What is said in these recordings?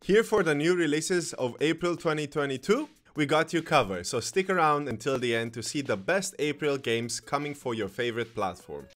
Here for the new releases of April 2022, we got you covered, so stick around until the end to see the best April games coming for your favorite platform.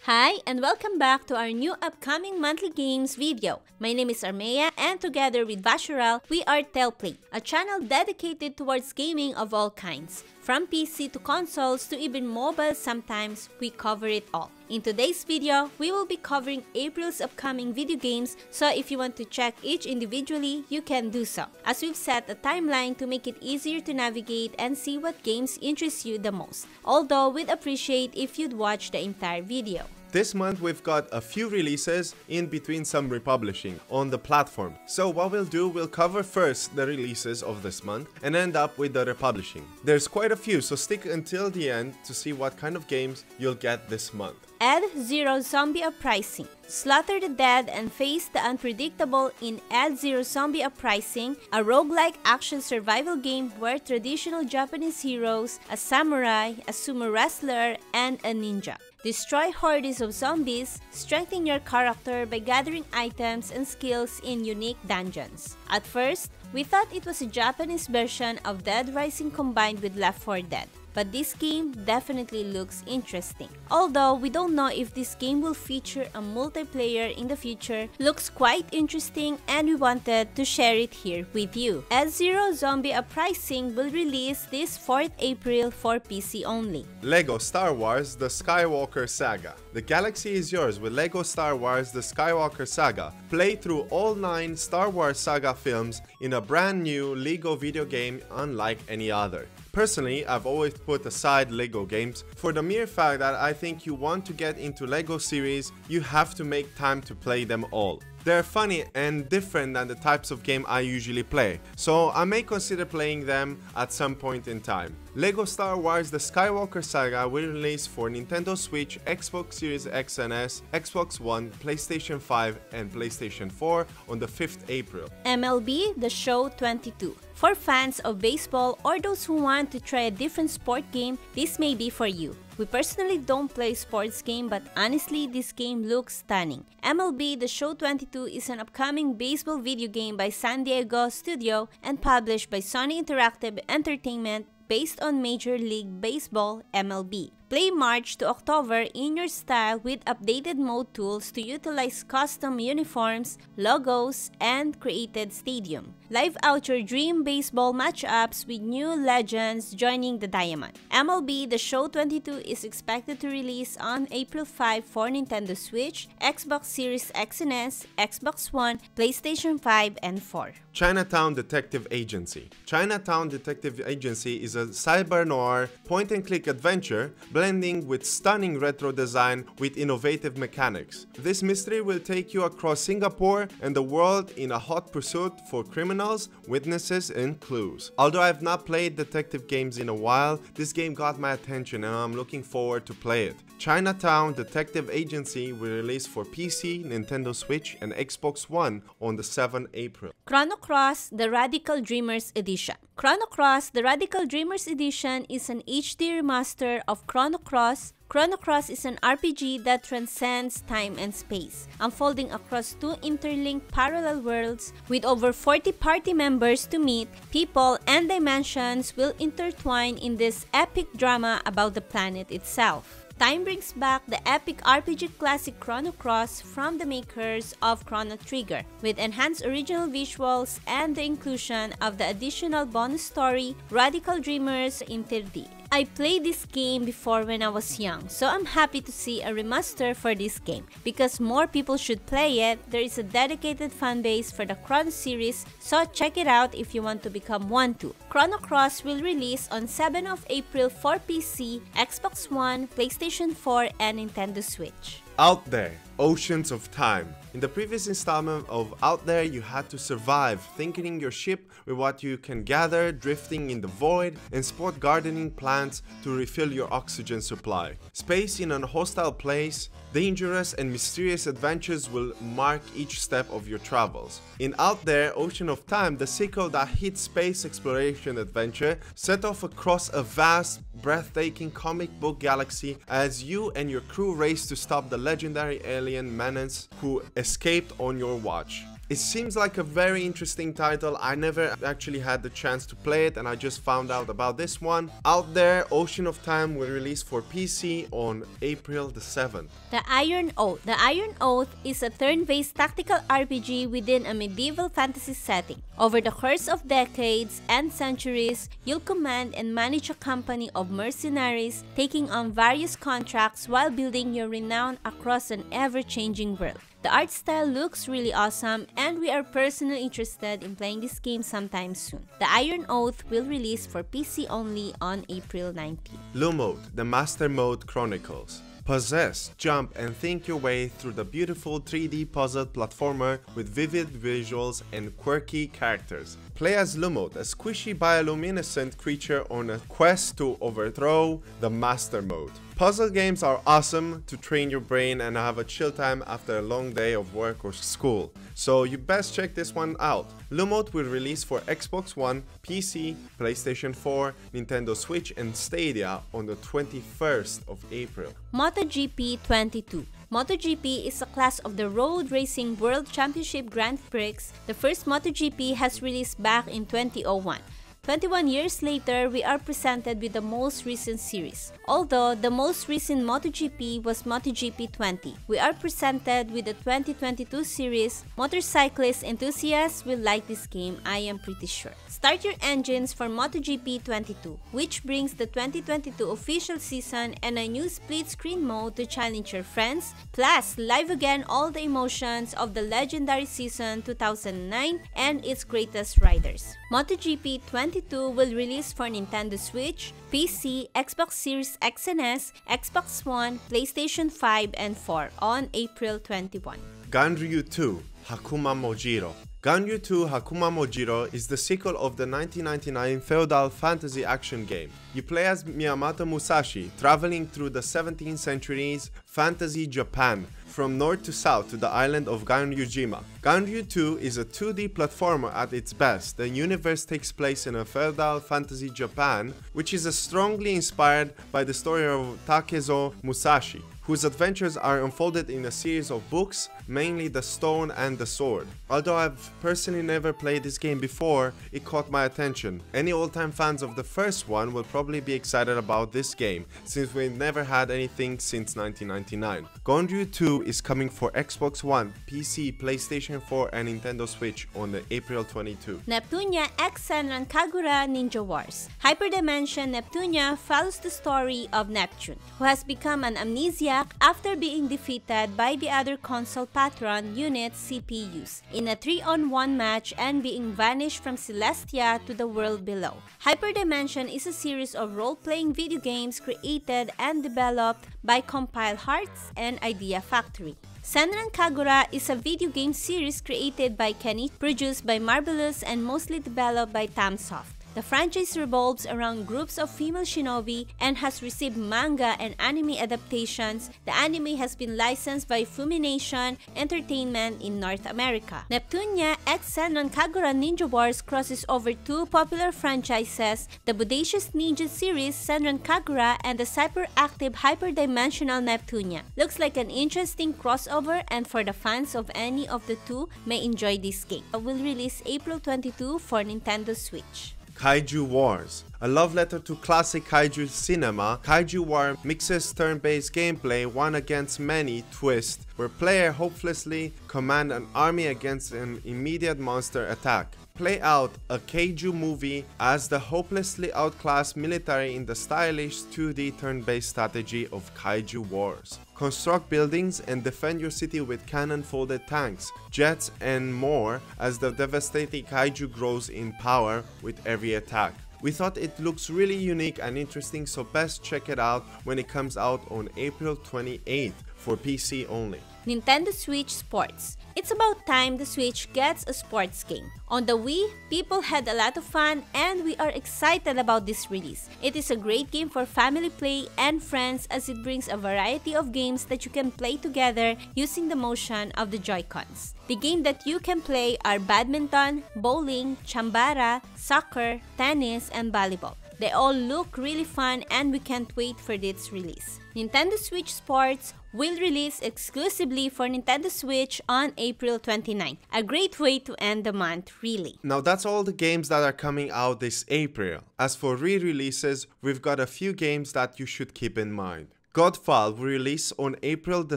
Hi and welcome back to our new upcoming monthly games video. My name is Armea and together with Vashural, we are Telplay, a channel dedicated towards gaming of all kinds. From PC to consoles to even mobile, sometimes we cover it all. In today's video, we will be covering April's upcoming video games, so if you want to check each individually, you can do so. As we've set a timeline to make it easier to navigate and see what games interest you the most. Although we'd appreciate if you'd watch the entire video. This month we've got a few releases in between some republishing on the platform. So what we'll do, we'll cover first the releases of this month and end up with the republishing. There's quite a few, so stick until the end to see what kind of games you'll get this month. Ed Zero Zombie Uprising. Slaughter the dead and face the unpredictable in Ed Zero Zombie Uprising, a roguelike action survival game where traditional Japanese heroes, a samurai, a sumo wrestler, and a ninja destroy hordes of zombies, strengthen your character by gathering items and skills in unique dungeons. At first, we thought it was a Japanese version of Dead Rising combined with Left 4 Dead. But this game definitely looks interesting. Although we don't know if this game will feature a multiplayer in the future, looks quite interesting and we wanted to share it here with you. Ed Zero Zombie Uprising will release this 4th April for PC only. LEGO Star Wars The Skywalker Saga. The galaxy is yours with LEGO Star Wars The Skywalker Saga. Play through all 9 Star Wars saga films in a brand new LEGO video game unlike any other. Personally, I've always put aside LEGO games for the mere fact that I think you want to get into LEGO series, you have to make time to play them all. They're funny and different than the types of game I usually play, so I may consider playing them at some point in time. LEGO Star Wars The Skywalker Saga will release for Nintendo Switch, Xbox Series X and S, Xbox One, PlayStation 5 and PlayStation 4 on the 5th April. MLB The Show 22. For fans of baseball or those who want to try a different sport game, this may be for you. We personally don't play sports game, but honestly this game looks stunning. MLB The Show 22 is an upcoming baseball video game by San Diego Studio and published by Sony Interactive Entertainment based on Major League Baseball MLB. Play March to October in your style with updated mode tools to utilize custom uniforms, logos, and created stadium. Live out your dream baseball matchups with new legends joining the diamond. MLB The Show 22 is expected to release on April 5 for Nintendo Switch, Xbox Series X and S, Xbox One, PlayStation 5, and 4. Chinatown Detective Agency. Chinatown Detective Agency is a cyber noir point-and-click adventure blending with stunning retro design with innovative mechanics. This mystery will take you across Singapore and the world in a hot pursuit for criminals, witnesses, and clues. Although I've not played detective games in a while, this game got my attention and I'm looking forward to play it. Chinatown Detective Agency will release for PC, Nintendo Switch, and Xbox One on the 7th April. Chrono Cross The Radical Dreamers Edition. Chrono Cross The Radical Dreamers Edition is an HD remaster of Chrono Cross. Chrono Cross is an RPG that transcends time and space, unfolding across 2 interlinked parallel worlds with over 40 party members to meet. People and dimensions will intertwine in this epic drama about the planet itself. Time brings back the epic RPG classic Chrono Cross from the makers of Chrono Trigger, with enhanced original visuals and the inclusion of the additional bonus story Radical Dreamers Interdi. I played this game before when I was young, so I'm happy to see a remaster for this game. Because more people should play it, there is a dedicated fanbase for the Chrono series, so check it out if you want to become one too. Chrono Cross will release on 7th of April for PC, Xbox One, PlayStation 4, and Nintendo Switch. Out There, Oceans of Time. In the previous installment of Out There, you had to survive, thinking your ship with what you can gather, drifting in the void, and spot gardening plants to refill your oxygen supply. Space in a hostile place, dangerous and mysterious adventures will mark each step of your travels. In Out There, Ocean of Time, the sequel that hits space exploration adventure, set off across a vast breathtaking comic book galaxy as you and your crew race to stop the legendary alien menace who escaped on your watch. It seems like a very interesting title. I never actually had the chance to play it and I just found out about this one. Out there, Ocean of Time will release for PC on April the 7th. The Iron Oath. The Iron Oath is a turn-based tactical RPG within a medieval fantasy setting. Over the course of decades and centuries, you'll command and manage a company of mercenaries taking on various contracts while building your renown across an ever-changing world. The art style looks really awesome and we are personally interested in playing this game sometime soon. The Iron Oath will release for PC only on April 19. Lumode, the Master Mode Chronicles. Possess, jump and think your way through the beautiful 3D puzzle platformer with vivid visuals and quirky characters. Play as Lumode, a squishy bioluminescent creature on a quest to overthrow the Master Mode. Puzzle games are awesome to train your brain and have a chill time after a long day of work or school, so you best check this one out. Lumode will release for Xbox One, PC, PlayStation 4, Nintendo Switch and Stadia on the 21st of April. MotoGP 22. MotoGP is a class of the Road Racing World Championship Grand Prix. The first MotoGP has released back in 2001. 21 years later, we are presented with the most recent series. Although the most recent MotoGP was MotoGP 20, we are presented with the 2022 series. Motorcyclist enthusiasts will like this game, I am pretty sure. Start your engines for MotoGP 22, which brings the 2022 official season and a new split-screen mode to challenge your friends, plus live again all the emotions of the legendary season 2009 and its greatest riders. MotoGP 22 will release for Nintendo Switch, PC, Xbox Series X and S, Xbox One, PlayStation 5 and 4 on April 21. Ganryu 2 Hakuma Mojiro. Ganryu 2 Hakuma Mojiro is the sequel of the 1999 feudal fantasy action game. You play as Miyamoto Musashi, traveling through the 17th century's fantasy Japan, from north to south to the island of Ganryujima. Ganryu 2 is a 2D platformer at its best. The universe takes place in a feudal fantasy Japan, which is strongly inspired by the story of Takezo Musashi, whose adventures are unfolded in a series of books, mainly The Stone and the Sword. Although I've personally never played this game before, it caught my attention. Any old-time fans of the first one will probably be excited about this game, since we've never had anything since 1999. Ganryu 2 is coming for Xbox One, PC, PlayStation 4 and Nintendo Switch on the April 22. Neptunia X Senran Kagura Ninja Wars. Hyperdimension Neptunia follows the story of Neptune, who has become an amnesiac after being defeated by the other console patron unit CPUs in a 3-on-1 match and being vanished from Celestia to the world below. Hyperdimension is a series of role-playing video games created and developed by Compile Hearts and Idea Factory. Senran Kagura is a video game series created by Kenny, produced by Marvelous and mostly developed by Tamsoft. The franchise revolves around groups of female shinobi and has received manga and anime adaptations. The anime has been licensed by Fumination Entertainment in North America. Neptunia X Senran Kagura Ninja Wars crosses over two popular franchises, the Bodacious Ninja series Senran Kagura and the hyperactive hyperdimensional Neptunia. Looks like an interesting crossover, and for the fans of any of the two may enjoy this game. It will release April 22 for Nintendo Switch. Kaiju Wars. A love letter to classic kaiju cinema, Kaiju War mixes turn-based gameplay one against many twist, where player hopelessly command an army against an immediate monster attack. Play out a kaiju movie as the hopelessly outclassed military in the stylish 2D turn-based strategy of Kaiju Wars. Construct buildings and defend your city with cannon-folded tanks, jets and more as the devastating kaiju grows in power with every attack. We thought it looks really unique and interesting, so best check it out when it comes out on April 28th for PC only. Nintendo Switch Sports. It's about time the Switch gets a sports game. On the Wii, people had a lot of fun and we are excited about this release. It is a great game for family play and friends as it brings a variety of games that you can play together using the motion of the Joy-Cons. The games that you can play are badminton, bowling, chambara, soccer, tennis, and volleyball. They all look really fun and we can't wait for its release. Nintendo Switch Sports will release exclusively for Nintendo Switch on April 29. A great way to end the month, really. Now that's all the games that are coming out this April. As for re-releases, we've got a few games that you should keep in mind. Godfall will release on April the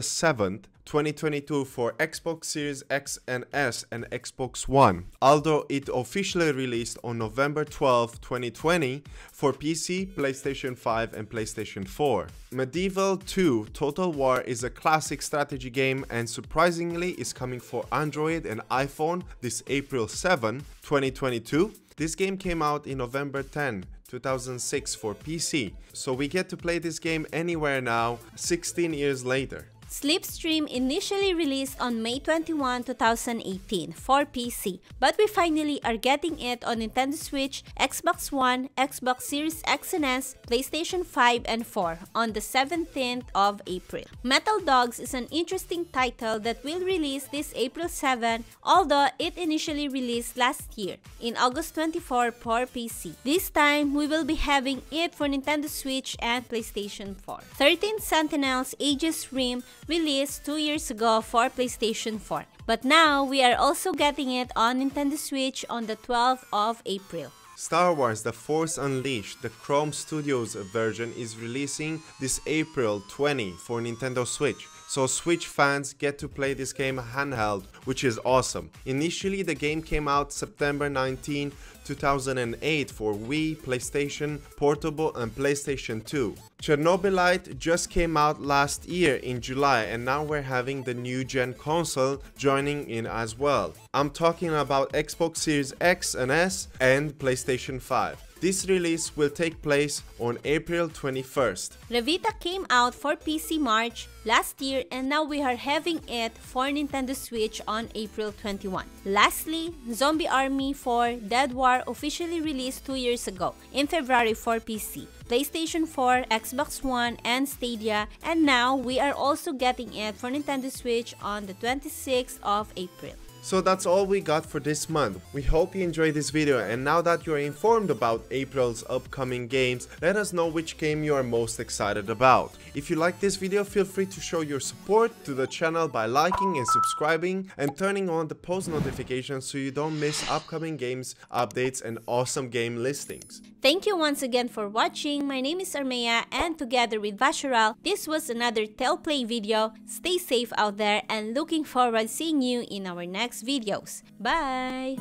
7th, 2022 for Xbox Series X and S and Xbox One, although it officially released on November 12, 2020 for PC, PlayStation 5 and PlayStation 4. Medieval 2 Total War is a classic strategy game and surprisingly is coming for Android and iPhone this April 7, 2022. This game came out in November 10, 2006 for PC, so we get to play this game anywhere now, 16 years later. Slipstream initially released on May 21, 2018 for PC, but we finally are getting it on Nintendo Switch, Xbox One, Xbox Series X and S, PlayStation 5 and 4 on the 17th of April. Metal Dogs is an interesting title that will release this April 7, although it initially released last year in August 24 for PC. This time, we will be having it for Nintendo Switch and PlayStation 4. 13 Sentinels Aegis Rim released 2 years ago for PlayStation 4, but now we are also getting it on Nintendo Switch on the 12th of April. Star Wars The Force Unleashed, the Chrome Studios version, is releasing this April 20 for Nintendo Switch. So Switch fans get to play this game handheld, which is awesome. Initially the game came out September 19, 2008 for Wii, PlayStation Portable and PlayStation 2. Chernobylite just came out last year in July and now we're having the new gen console joining in as well. I'm talking about Xbox Series X and S and PlayStation 5. This release will take place on April 21st. Revita came out for PC March last year and now we are having it for Nintendo Switch on April 21. Lastly, Zombie Army 4 Dead War officially released 2 years ago in February for PC, PlayStation 4, Xbox One, and Stadia, and now we are also getting it for Nintendo Switch on the 26th of April. So that's all we got for this month. We hope you enjoyed this video, and now that you're informed about April's upcoming games, let us know which game you are most excited about. If you like this video, feel free to show your support to the channel by liking and subscribing and turning on the post notifications so you don't miss upcoming games, updates, and awesome game listings. Thank you once again for watching. My name is Armea, and together with Vasharal, this was another Tellplay video. Stay safe out there and looking forward to seeing you in our next videos. Bye!